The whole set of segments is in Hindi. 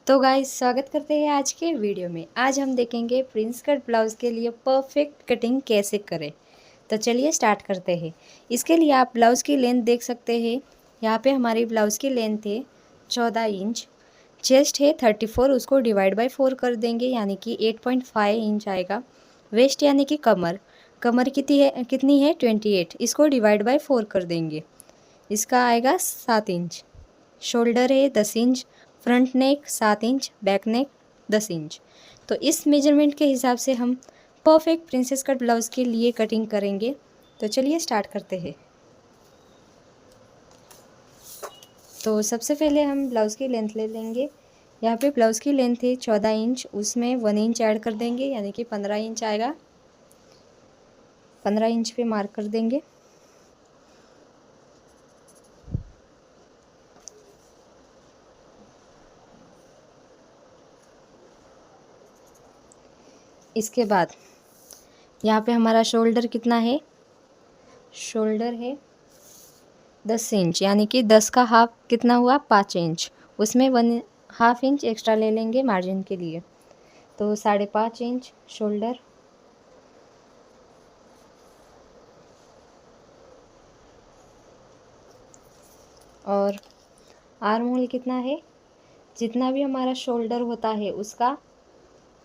तो गाइस स्वागत करते हैं आज के वीडियो में। आज हम देखेंगे प्रिंस कट ब्लाउज़ के लिए परफेक्ट कटिंग कैसे करें। तो चलिए स्टार्ट करते हैं। इसके लिए आप ब्लाउज़ की लेंथ देख सकते हैं। यहाँ पे हमारी ब्लाउज़ की लेंथ है 14 इंच, चेस्ट है 34, उसको डिवाइड बाय 4 कर देंगे यानी कि 8.5 इंच आएगा। वेस्ट यानी कि कमर कितनी है 28, इसको डिवाइड बाय 4 कर देंगे, इसका आएगा 7 इंच। शोल्डर है 10 इंच, फ्रंट नेक 7 इंच, बैक नेक 10 इंच। तो इस मेजरमेंट के हिसाब से हम परफेक्ट प्रिंसेस कट ब्लाउज़ के लिए कटिंग करेंगे। तो चलिए स्टार्ट करते हैं। तो सबसे पहले हम ब्लाउज़ की लेंथ ले लेंगे। यहाँ पे ब्लाउज़ की लेंथ है 14 इंच, उसमें 1 इंच ऐड कर देंगे यानी कि 15 इंच आएगा। 15 इंच पे मार्क कर देंगे। इसके बाद यहाँ पे हमारा शोल्डर कितना है, शोल्डर है 10 इंच यानी कि 10 का हाफ कितना हुआ 5 इंच, उसमें 1/2 इंच एक्स्ट्रा ले लेंगे मार्जिन के लिए। तो 5.5 इंच शोल्डर। और आर्म होल कितना है, जितना भी हमारा शोल्डर होता है उसका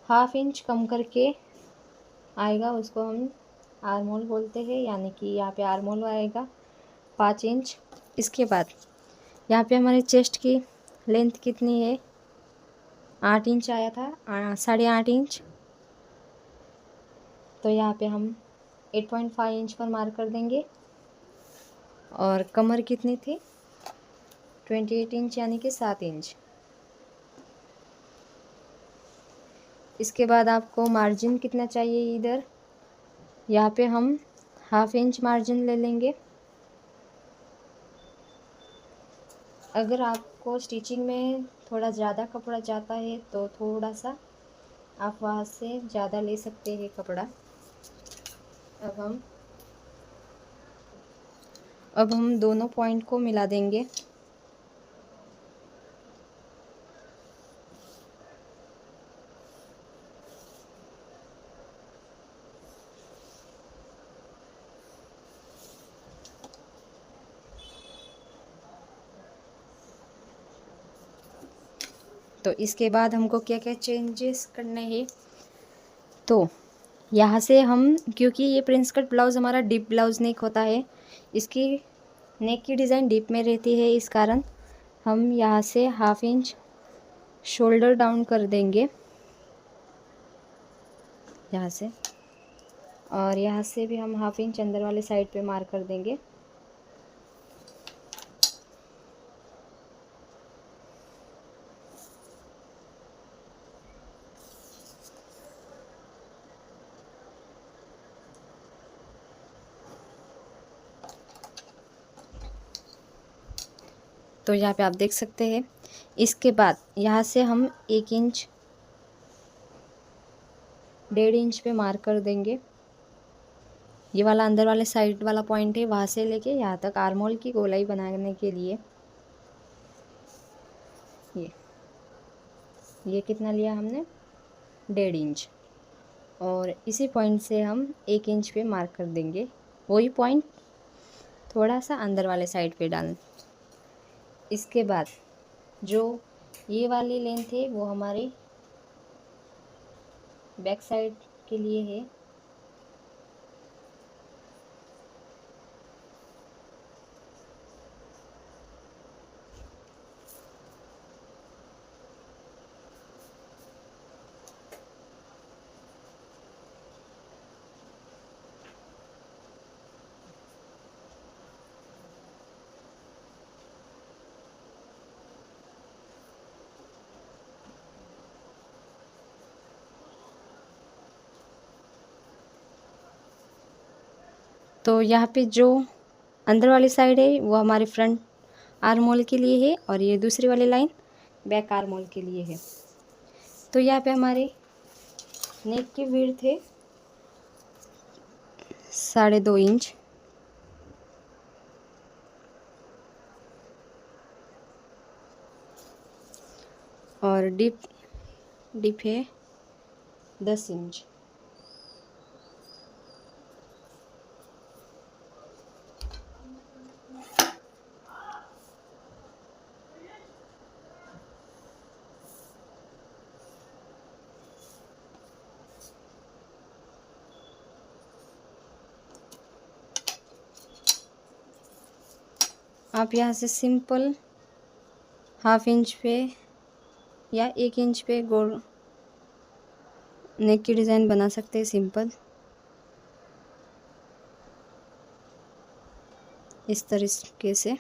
1/2 इंच कम करके आएगा, उसको हम आर्म होल बोलते हैं यानी कि यहाँ पे आर्म होल आएगा 5 इंच। इसके बाद यहाँ पे हमारे चेस्ट की लेंथ कितनी है 8 इंच आया था, 8.5 इंच। तो यहाँ पे हम 8.5 इंच पर मार्क कर देंगे। और कमर कितनी थी 28 इंच यानी कि 7 इंच। इसके बाद आपको मार्जिन कितना चाहिए इधर, यहाँ पे हम 1/2 इंच मार्जिन ले लेंगे। अगर आपको स्टिचिंग में थोड़ा ज़्यादा कपड़ा जाता है तो थोड़ा सा आप वहाँ से ज़्यादा ले सकते हैं कपड़ा। अब हम दोनों पॉइंट को मिला देंगे। तो इसके बाद हमको क्या क्या चेंजेस करने हैं, तो यहाँ से हम, क्योंकि ये प्रिंस कट ब्लाउज़ हमारा डीप ब्लाउज़ नेक होता है, इसकी नेक की डिज़ाइन डीप में रहती है, इस कारण हम यहाँ से 1/2 इंच शोल्डर डाउन कर देंगे यहाँ से। और यहाँ से भी हम 1/2 इंच अंदर वाले साइड पे मार्क कर देंगे। तो यहाँ पे आप देख सकते हैं। इसके बाद यहाँ से हम 1 इंच 1.5 इंच पे मार्क कर देंगे। ये वाला अंदर वाले साइड वाला पॉइंट है, वहाँ से लेके यहाँ तक आर्म होल की गोलाई बनाने के लिए ये कितना लिया हमने 1.5 इंच। और इसी पॉइंट से हम 1 इंच पे मार्क कर देंगे, वही पॉइंट थोड़ा सा अंदर वाले साइड पे डालें। इसके बाद जो ये वाली लेंथ है वो हमारी बैक साइड के लिए है। तो यहाँ पे जो अंदर वाली साइड है वो हमारे फ्रंट आर्म होल के लिए है और ये दूसरी वाली लाइन बैक आर्म होल के लिए है। तो यहाँ पे हमारे नेक की विड्थ है 2.5 इंच। और डिप डिप है 10 इंच। आप यहाँ से सिंपल हाफ इंच पे या 1 इंच पे गोल नेक की डिज़ाइन बना सकते हैं सिंपल, इस तरीके से।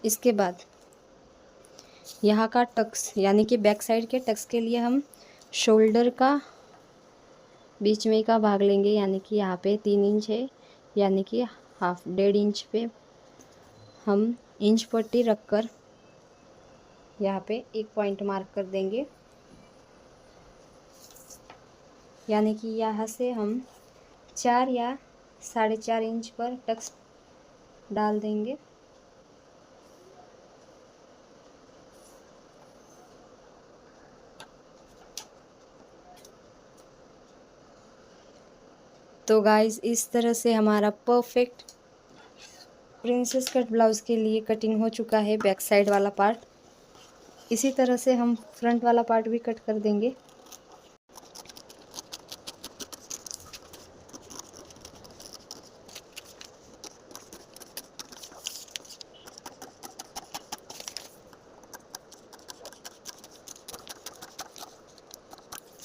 इसके बाद यहाँ का टक्स यानी कि बैक साइड के टक्स के लिए हम शोल्डर का बीच में का भाग लेंगे, यानी कि यहाँ पे 3 इंच है, यानी कि हाफ 1.5 इंच पे हम इंच पट्टी रखकर यहाँ पे एक पॉइंट मार्क कर देंगे, यानी कि यहाँ से हम 4 या 4.5 इंच पर टक्स डाल देंगे। तो गाइस इस तरह से हमारा परफेक्ट प्रिंसेस कट ब्लाउज़ के लिए कटिंग हो चुका है बैक साइड वाला पार्ट। इसी तरह से हम फ्रंट वाला पार्ट भी कट कर देंगे।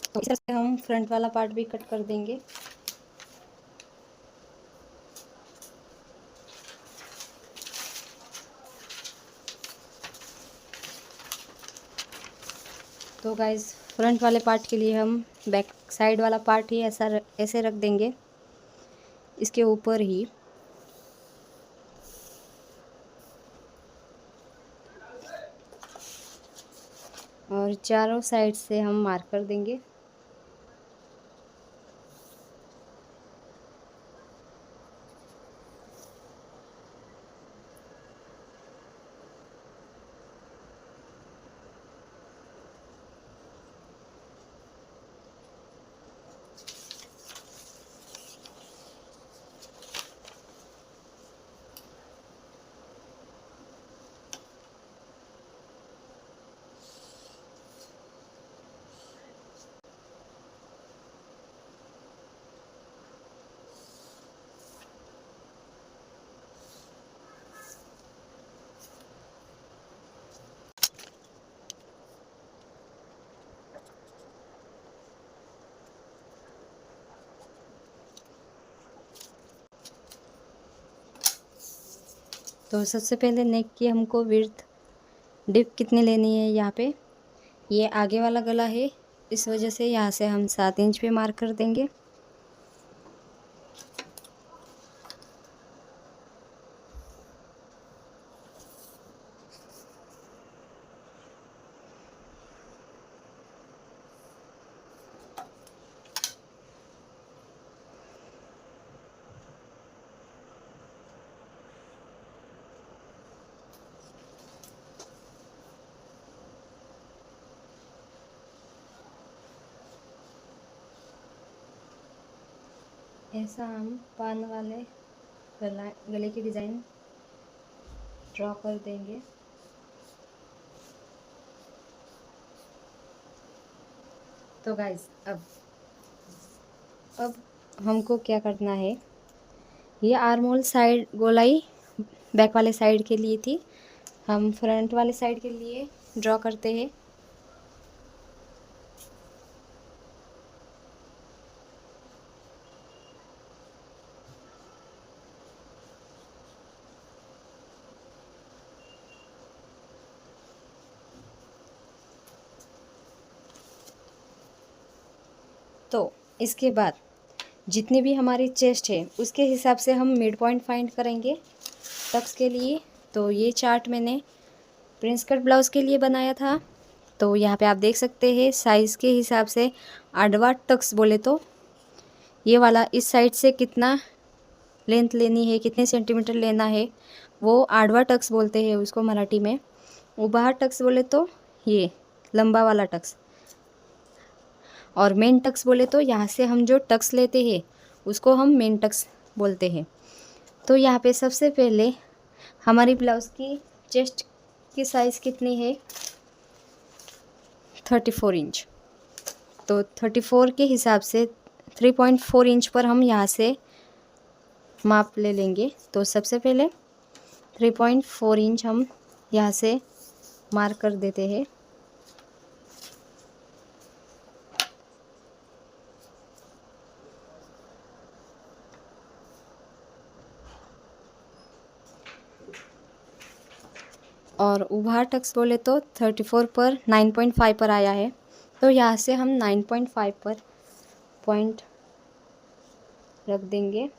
तो इस तरह से हम फ्रंट वाला पार्ट भी कट कर देंगे। तो गाइस फ्रंट वाले पार्ट के लिए हम बैक साइड वाला पार्ट ही ऐसे रख देंगे इसके ऊपर ही, और चारों साइड से हम मार्क कर देंगे। तो सबसे पहले नेक की हमको विड्थ डिप कितनी लेनी है, यहाँ पे ये आगे वाला गला है, इस वजह से यहाँ से हम 7 इंच पे मार्क कर देंगे। ऐसा हम पान वाले गले की डिज़ाइन ड्रॉ कर देंगे। तो गाइस अब हमको क्या करना है, ये आर्म होल साइड गोलाई बैक वाले साइड के लिए थी, हम फ्रंट वाले साइड के लिए ड्रॉ करते हैं। तो इसके बाद जितनी भी हमारी चेस्ट है उसके हिसाब से हम मिड पॉइंट फाइंड करेंगे टक्स के लिए। तो ये चार्ट मैंने प्रिंस कट ब्लाउज़ के लिए बनाया था। तो यहाँ पे आप देख सकते हैं साइज़ के हिसाब से आडवा टक्स बोले तो ये वाला इस साइड से कितना लेंथ लेनी है, कितने सेंटीमीटर लेना है, वो आडवा टक्स बोलते हैं उसको मराठी में। उभार टक्स बोले तो ये लंबा वाला टक्स, और मेन टक्स बोले तो यहाँ से हम जो टक्स लेते हैं उसको हम मेन टक्स बोलते हैं। तो यहाँ पे सबसे पहले हमारी ब्लाउज़ की चेस्ट की साइज़ कितनी है, 34 इंच। तो 34 के हिसाब से 3.4 इंच पर हम यहाँ से माप ले लेंगे। तो सबसे पहले 3.4 इंच हम यहाँ से मार्क कर देते हैं। और उभार टक्स बोले तो 34 पर 9.5 पर आया है, तो यहाँ से हम 9.5 पर पॉइंट रख देंगे,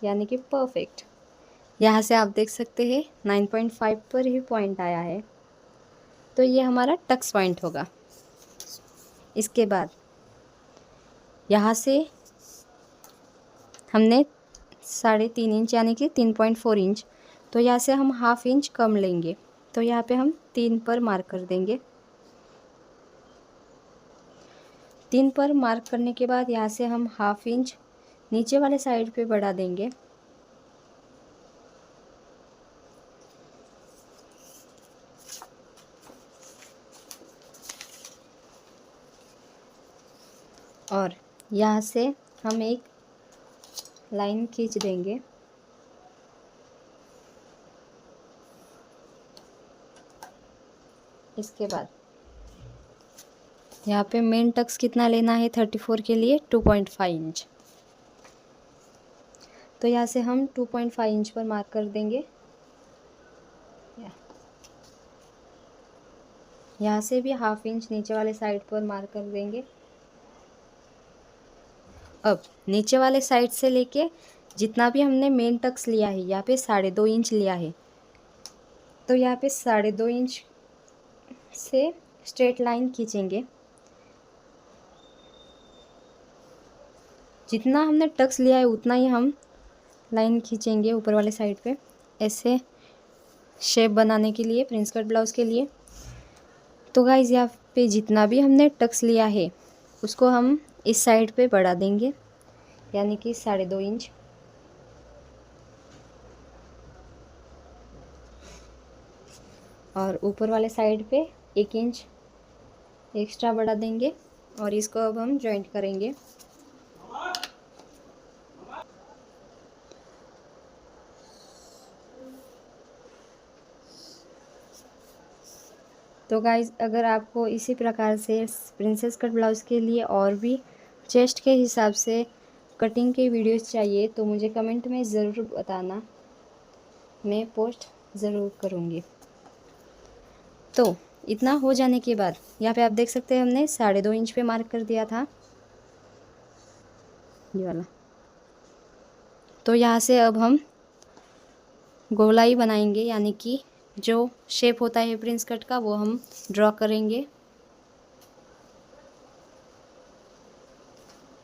यानी कि परफेक्ट। यहाँ से आप देख सकते हैं 9.5 पर ही पॉइंट आया है, तो ये हमारा टक्स पॉइंट होगा। इसके बाद यहाँ से हमने 3.5 इंच यानी कि 3.4 इंच, तो यहाँ से हम हाफ इंच कम लेंगे। तो यहाँ पे हम 3 पर मार्क कर देंगे। 3 पर मार्क करने के बाद यहाँ से हम हाफ इंच नीचे वाले साइड पे बढ़ा देंगे। और यहाँ से हम एक लाइन खींच देंगे। इसके बाद यहाँ पे मेन टक्स कितना लेना है 34 के लिए, 2.5 इंच। तो यहाँ से हम 2.5 इंच पर मार्क कर देंगे। यहाँ से भी हाफ इंच नीचे वाले साइड पर मार्क कर देंगे। अब नीचे वाले साइड से लेके जितना भी हमने मेन टक्स लिया है, यहाँ पे 2.5 इंच लिया है, तो यहाँ पे 2.5 इंच से स्ट्रेट लाइन खींचेंगे। जितना हमने टक्स लिया है उतना ही हम लाइन खींचेंगे ऊपर वाले साइड पे, ऐसे शेप बनाने के लिए, प्रिंस कट ब्लाउज़ के लिए। तो गाइस यहाँ पे जितना भी हमने टक्स लिया है उसको हम इस साइड पे बढ़ा देंगे, यानी कि 2.5 इंच। और ऊपर वाले साइड पे 1 इंच एक्स्ट्रा बढ़ा देंगे, और इसको अब हम जॉइंट करेंगे। तो गाइज़ अगर आपको इसी प्रकार से प्रिंसेस कट ब्लाउज़ के लिए और भी चेस्ट के हिसाब से कटिंग के वीडियोस चाहिए तो मुझे कमेंट में ज़रूर बताना, मैं पोस्ट ज़रूर करूँगी। तो इतना हो जाने के बाद यहाँ पे आप देख सकते हैं हमने 2.5 इंच पे मार्क कर दिया था, ये वाला। तो यहाँ से अब हम गोलाई बनाएंगे, यानी कि जो शेप होता है प्रिंस कट का वो हम ड्रॉ करेंगे।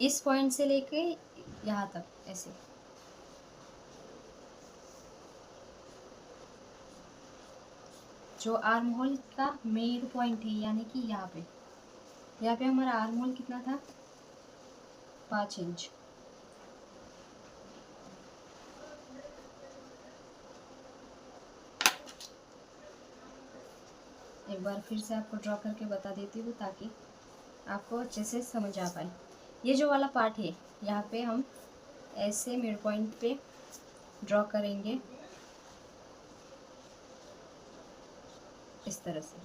इस पॉइंट से लेके यहाँ तक ऐसे। जो आर्म होल का मेन पॉइंट है, यानी कि यहाँ पे हमारा आर्म होल कितना था, 5 इंच। एक बार फिर से आपको ड्रॉ करके बता देती हूँ ताकि आपको अच्छे से समझ आ पाए। ये जो वाला पार्ट है यहाँ पे हम ऐसे मिड पॉइंट पे ड्रॉ करेंगे, इस तरह से।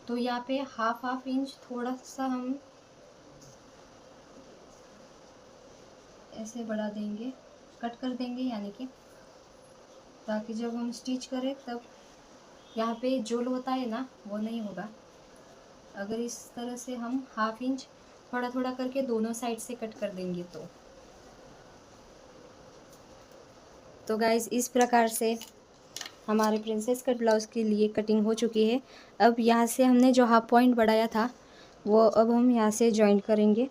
तो यहाँ पे हाफ इंच थोड़ा सा हम ऐसे बढ़ा देंगे, कट कर देंगे, यानी कि ताकि जब हम स्टिच करें तब यहाँ पे जोल होता है ना वो नहीं होगा। अगर इस तरह से हम हाफ इंच थोड़ा थोड़ा करके दोनों साइड से कट कर देंगे तो गाइज़ इस प्रकार से हमारे प्रिंसेस कट ब्लाउज़ के लिए कटिंग हो चुकी है। अब यहाँ से हमने जो हाफ पॉइंट बढ़ाया था वो अब हम यहाँ से जॉइंट करेंगे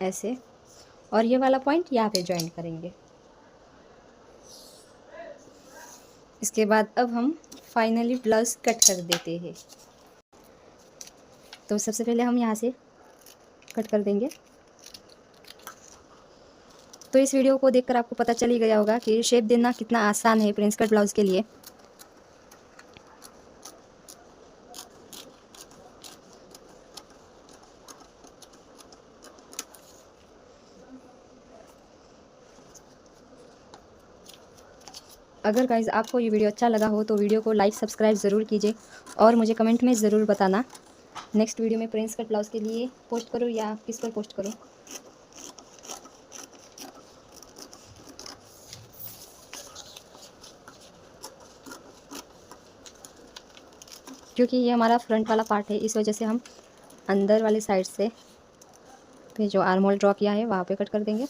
ऐसे, और ये वाला पॉइंट यहाँ पे जॉइंट करेंगे। इसके बाद अब हम फाइनली ब्लाउज़ कट कर देते हैं। तो सबसे पहले हम यहाँ से कट कर देंगे। तो इस वीडियो को देखकर आपको पता चल ही गया होगा कि शेप देना कितना आसान है प्रिंस कट ब्लाउज़ के लिए। अगर गाइज़ आपको ये वीडियो अच्छा लगा हो तो वीडियो को लाइक सब्सक्राइब ज़रूर कीजिए और मुझे कमेंट में ज़रूर बताना नेक्स्ट वीडियो में प्रिंस कट ब्लाउज़ के लिए पोस्ट करूँ या किस पर पोस्ट करूँ। क्योंकि ये हमारा फ्रंट वाला पार्ट है, इस वजह से हम अंदर वाले साइड से पे जो आर्म होल ड्रॉ किया है वहाँ पे कट कर देंगे।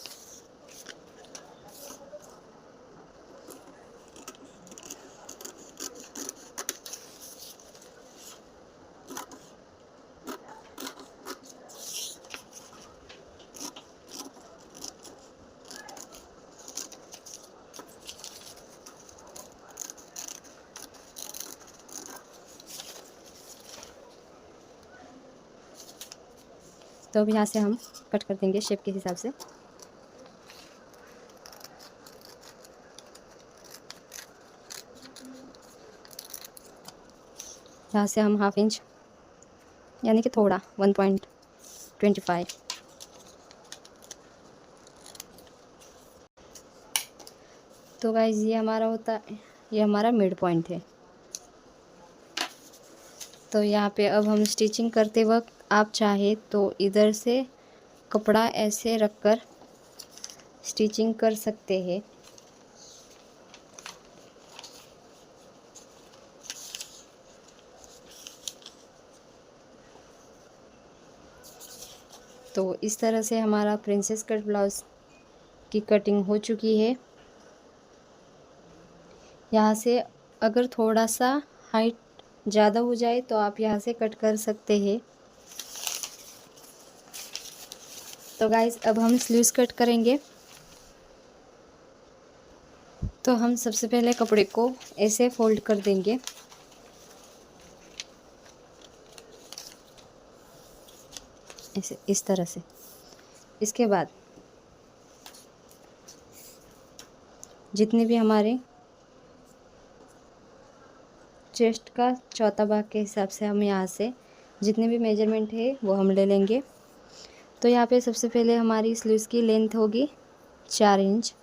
तो अब यहाँ से हम कट कर देंगे शेप के हिसाब से। यहाँ से हम 1/2 इंच यानी कि थोड़ा 1.25। तो गाइस ये हमारा मिड पॉइंट है। तो यहाँ पे अब हम स्टिचिंग करते वक्त आप चाहे तो इधर से कपड़ा ऐसे रखकर स्टिचिंग कर सकते हैं। तो इस तरह से हमारा प्रिंसेस कट ब्लाउज़ की कटिंग हो चुकी है। यहाँ से अगर थोड़ा सा हाइट ज़्यादा हो जाए तो आप यहाँ से कट कर सकते हैं। तो गाइस अब हम स्लीव्स कट करेंगे। तो हम सबसे पहले कपड़े को ऐसे फोल्ड कर देंगे। ऐसे इस तरह से। इसके बाद जितने भी हमारे चेस्ट का चौथा भाग के हिसाब से हम यहाँ से जितने भी मेजरमेंट है वो हम ले लेंगे। तो यहाँ पे सबसे पहले हमारी स्लीव्स की लेंथ होगी 4 इंच।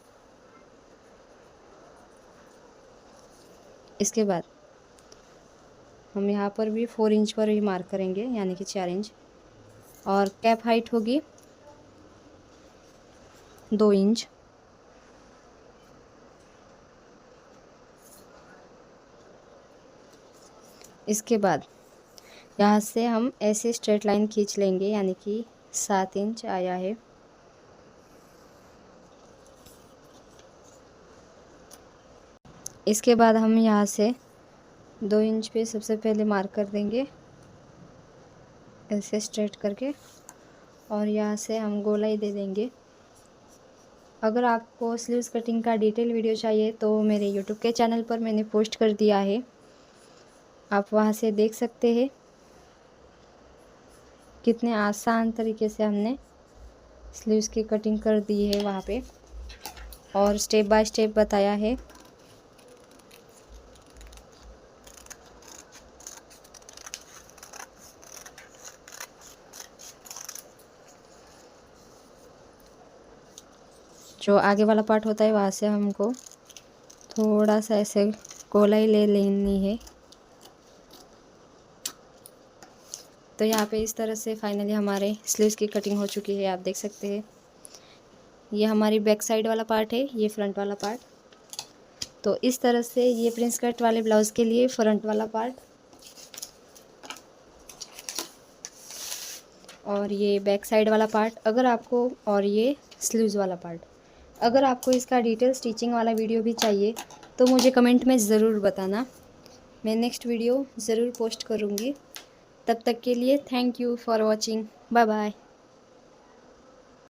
इसके बाद हम यहाँ पर भी 4 इंच पर ही मार्क करेंगे यानी कि 4 इंच। और कैप हाइट होगी 2 इंच। इसके बाद यहाँ से हम ऐसे स्ट्रेट लाइन खींच लेंगे यानी कि 7 इंच आया है। इसके बाद हम यहाँ से 2 इंच पे सबसे पहले मार्क कर देंगे ऐसे स्ट्रेट करके और यहाँ से हम गोलाई दे देंगे। अगर आपको स्लीव्स कटिंग का डिटेल वीडियो चाहिए तो मेरे यूट्यूब के चैनल पर मैंने पोस्ट कर दिया है, आप वहाँ से देख सकते हैं कितने आसान तरीके से हमने स्लीव्स की कटिंग कर दी है वहाँ पे और स्टेप बाय स्टेप बताया है। जो आगे वाला पार्ट होता है वहाँ से हमको थोड़ा सा ऐसे गोलाई ले लेनी है। तो यहाँ पे इस तरह से फाइनली हमारे स्लीव्स की कटिंग हो चुकी है, आप देख सकते हैं। ये हमारी बैक साइड वाला पार्ट है, ये फ्रंट वाला पार्ट। तो इस तरह से ये प्रिंस कट वाले ब्लाउज़ के लिए फ्रंट वाला पार्ट और ये बैक साइड वाला पार्ट अगर आपको, और ये स्लीव्स वाला पार्ट। अगर आपको इसका डिटेल स्टिचिंग वाला वीडियो भी चाहिए तो मुझे कमेंट में ज़रूर बताना, मैं नेक्स्ट वीडियो ज़रूर पोस्ट करूँगी। तब तक के लिए thank you for watching, bye bye.